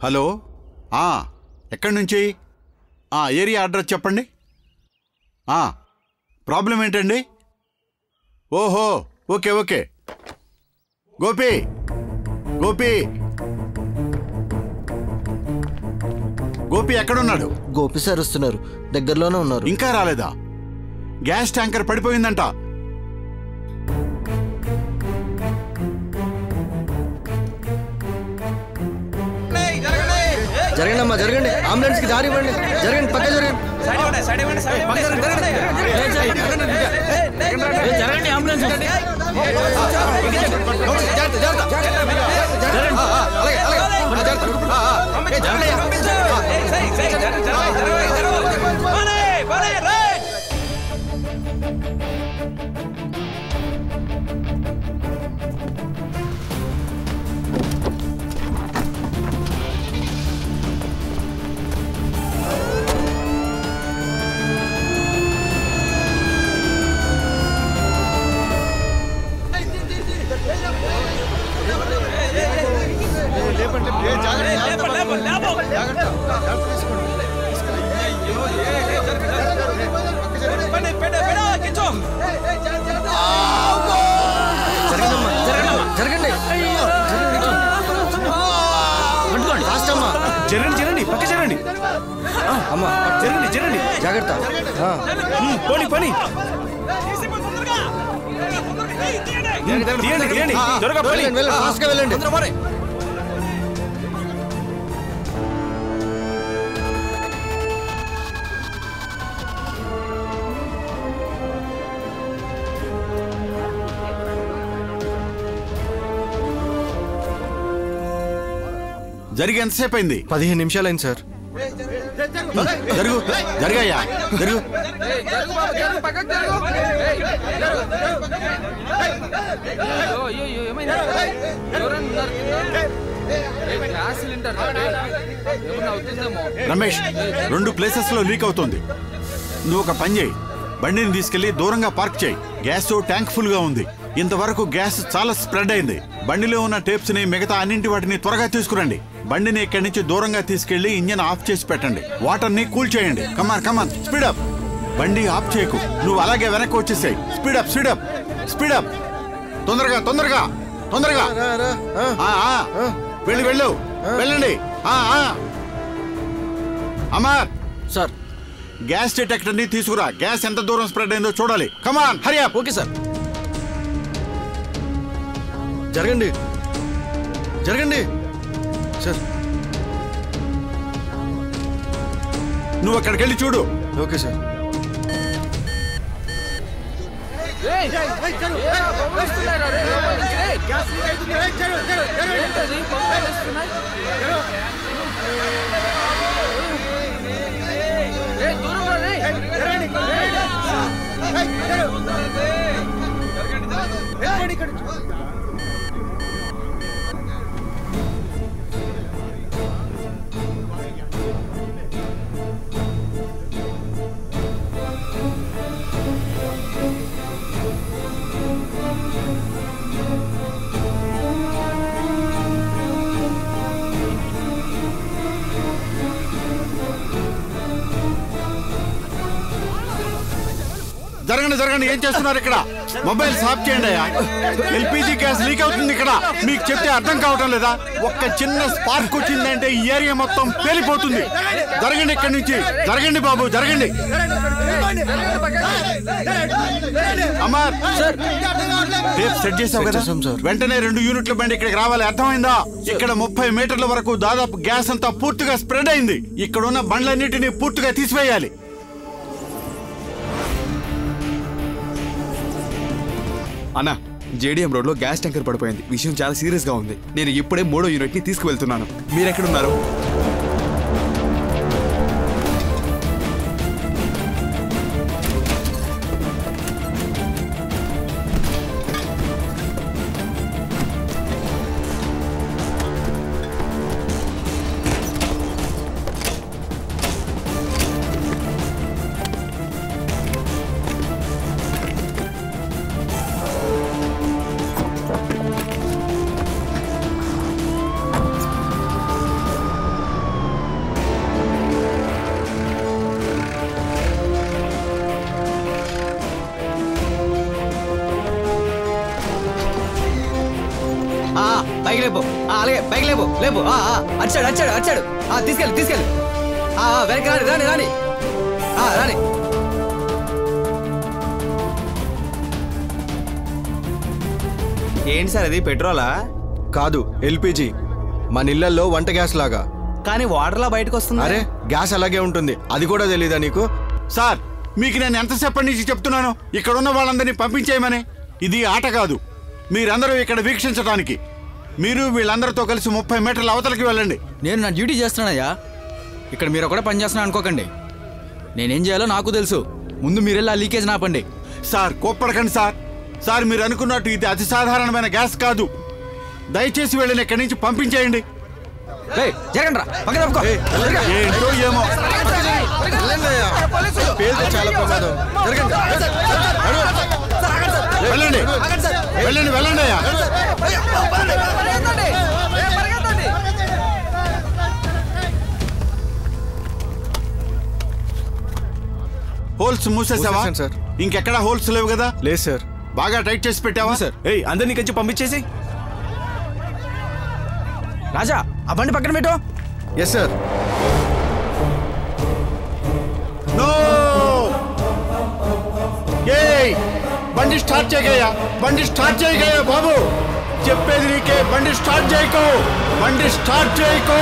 Hello ఎక్కడి నుంచి area address చెప్పండి. ప్రాబ్లం ఏంటండి? ఓహో ఓకే ఓకే. గోపి గోపి గోపి ఎక్కడున్నాడు? గోపి సార్ వస్తున్నారు, దగ్గరలోనే ఉన్నారు. ఇంకా రాలేదా? గ్యాస్ ట్యాంకర్ పడిపోయిందంట. జరగండి అమ్మా, జరగండి. అంబులెన్స్ కి దారి ఇవ్వండి. జరగండి, పక్క జరగండి. జరగండి, పక్క జరగండి. అమ్మా జరగండి జరగండి, జాగ్రత్త. పోనీ పోనీ, త్వరగా పోనీ. ఫాస్ట్గా వెళ్ళండి. జరిగి ఎంతసేపు అయింది? 15 నిమిషాలైంది సార్. జరుగు జరగయ్యా, జరుగు. రమేష్, 2 ప్లేసెస్ లో లీక్ అవుతుంది. నువ్వు ఒక పని చేయి, బండిని తీసుకెళ్లి దూరంగా పార్క్ చేయి. గ్యాస్ ట్యాంక్ ఫుల్ గా ఉంది. ఇంతవరకు గ్యాస్ చాలా స్ప్రెడ్ అయింది. బండిలో ఉన్న టేప్స్ ని, మిగతా అన్నింటి వాటిని త్వరగా తీసుకురండి. బండిని ఇక్కడి నుంచి దూరంగా తీసుకెళ్లి ఇంజన్ ఆఫ్ చేసి పెట్టండి. వాటర్ ని కూల్ చేయండి. కమాన్ కమాన్, స్పీడప్. బండి ఆఫ్ చేయకు, నువ్వు అలాగే వెనక్కి వచ్చేసాయి. Speed up speed up speed up. తొందరగా తొందరగా తొందరగా. వెళ్ళి వెళ్ళు, వెళ్ళండి. అమర్ సార్, గ్యాస్ డిటెక్టర్ ని తీసుకురా. గ్యాస్ ఎంత దూరం స్ప్రెడ్ అయిందో చూడాలి. కమాన్ హరి అప్. Okay sir. జరగండి జరగండి సార్. నువ్వు అక్కడికి వెళ్ళి చూడు. Okay sir. జరగండి జరగండి, ఏం చేస్తున్నారు ఇక్కడ? మొబైల్ ఆఫ్ చేయండి అయ్యా. ఎల్పిజి గ్యాస్ లీక్ అవుతుంది ఇక్కడ. మీకు చెప్తే అర్థం కావటం లేదా? ఒక్క చిన్న స్పార్క్ వచ్చిందంటే ఈ ఏరియా మొత్తం పేలిపోతుంది. జరగండి ఇక్కడి నుంచి, జరగండి బాబు, జరగండి. అమర్ టేప్ సెట్ చేసావు కదా? వెంటనే 2 యూనిట్ల బండి ఇక్కడికి రావాలి, అర్థమైందా? ఇక్కడ 30 మీటర్ల వరకు దాదాపు గ్యాస్ అంతా పూర్తిగా స్ప్రెడ్ అయింది. ఇక్కడ ఉన్న బండ్లన్నిటినీ పూర్తిగా తీసివేయాలి. అన్నా, జేడీఎం రోడ్ లో గ్యాస్ ట్యాంకర్ పడిపోయింది. విషయం చాలా సీరియస్ గా ఉంది. నేను ఇప్పుడే 3వ యూనిట్ ని తీసుకువెళ్తున్నాను. మీరెక్కడున్నారు? పైకి లేపు. అలాగే పైకి లేపు లేపు. అచ్చాడు అచ్చాడు అచ్చాడు. తీసుకెళ్ళి తీసుకెళ్ళి. వెనక్కి రాని రాని రాని రాని. ఏంటి సార్ అది పెట్రోలా? కాదు, ఎల్పిజి. మన ఇళ్లలో వంట గ్యాస్ లాగా, కానీ వాటర్లా బయటకు వస్తుంది. అరే గ్యాస్ అలాగే ఉంటుంది, అది కూడా తెలీదా నీకు? సార్, మీకు నేను ఎంతసేపటి నుంచి చెప్తున్నాను ఇక్కడ ఉన్న వాళ్ళందరినీ పంపించేయమని. ఇది ఆట కాదు, మీరందరూ ఇక్కడ వీక్షించడానికి. మీరు వీళ్ళందరితో కలిసి 30 మీటర్ల అవతలకి వెళ్ళండి. నేను నా డ్యూటీ చేస్తున్నానయ్యా, ఇక్కడ మీరు కూడా పని చేస్తున్నా అనుకోకండి. నేనేం చేయాలో నాకు తెలుసు. ముందు మీరెళ్ళి ఆ లీకేజ్ ఆపండి. Sir కోప్పడకండి sir. సార్, మీరు అనుకున్నట్టు ఇది అతి సాధారణమైన గ్యాస్ కాదు. దయచేసి వీళ్ళని ఇక్కడి నుంచి పంపించేయండి. జరగండి రా, పక్కన తప్పుకో. ఏంటో ఏమో. పేరుతో చాలా ప్రమాదం. జరగండి. వెళ్ళండి వెళ్ళండి వెళ్ళండి అయ్యా. హోల్స్ మూసేసావా మూసేసాను సార్. ఇంకెక్కడా హోల్స్ లేవు కదా? లేదు సార్. బాగా టైట్ చేసి పెట్టావా? సార్. అందరినీ కొంచెం పంపించేసి. రాజా, ఆ బండి పక్కన పెట్టు. Yes sir. నో! ఏయ్, బండి స్టార్ట్ చేయగయా, బండి స్టార్ట్ చేయగయా బాబు. చెప్పేది నీకే, బండి స్టార్ట్ చేయకు, బండి స్టార్ట్ చేయకు.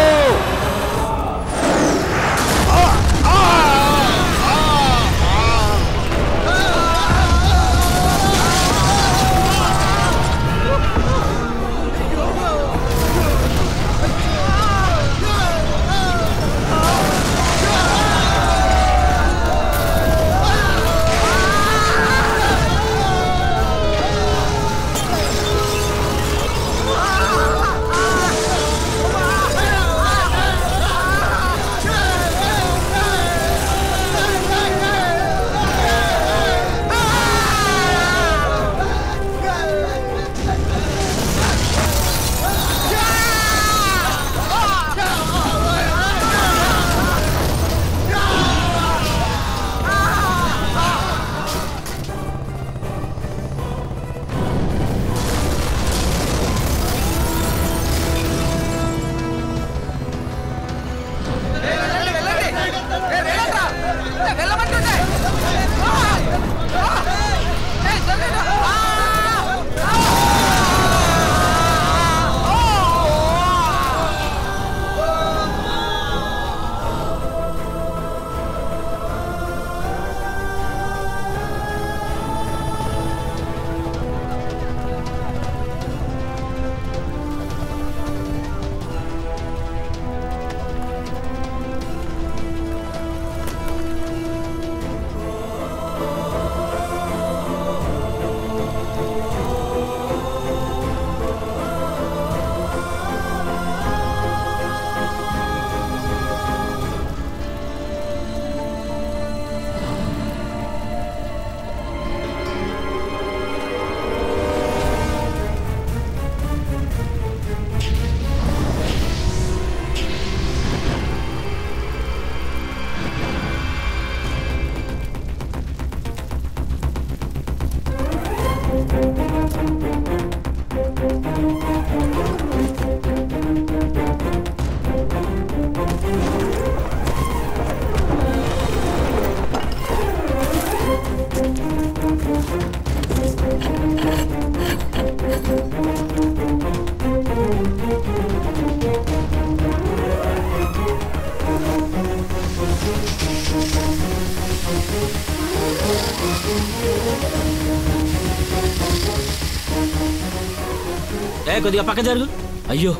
కొద్దిగా పక్క జరుగు. అయ్యో,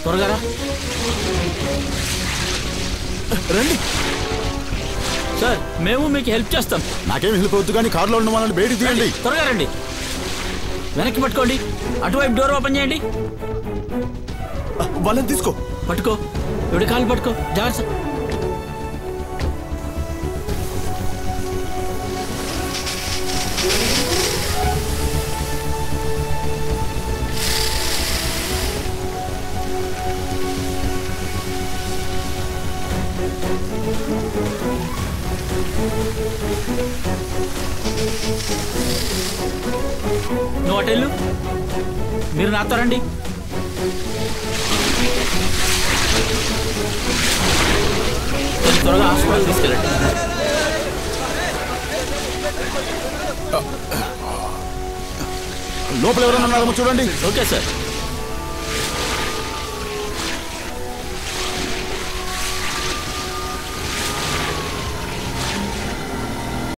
త్వరగా రా. రండి సార్, మేము మీకు హెల్ప్ చేస్తాం. నాకేం హెల్ప్ అవుతుంది కానీ కారులో ఉన్న వాళ్ళని బయటికి తీయండి. త్వరగా రండి. వెనక్కి పట్టుకోండి. అటువైపు డోర్ ఓపెన్ చేయండి. వాళ్ళని తీసుకో. పట్టుకో, ఎవడి కాలు పట్టుకో, జాగ్రత్త. నువ్వు అటెళ్ళు, మీరు నాతో రండి. త్వరగా హాస్పిటల్ తీసుకెళ్ళండి. లోపల ఎవరైనా ఉన్నారేమో చూడండి. Okay sir.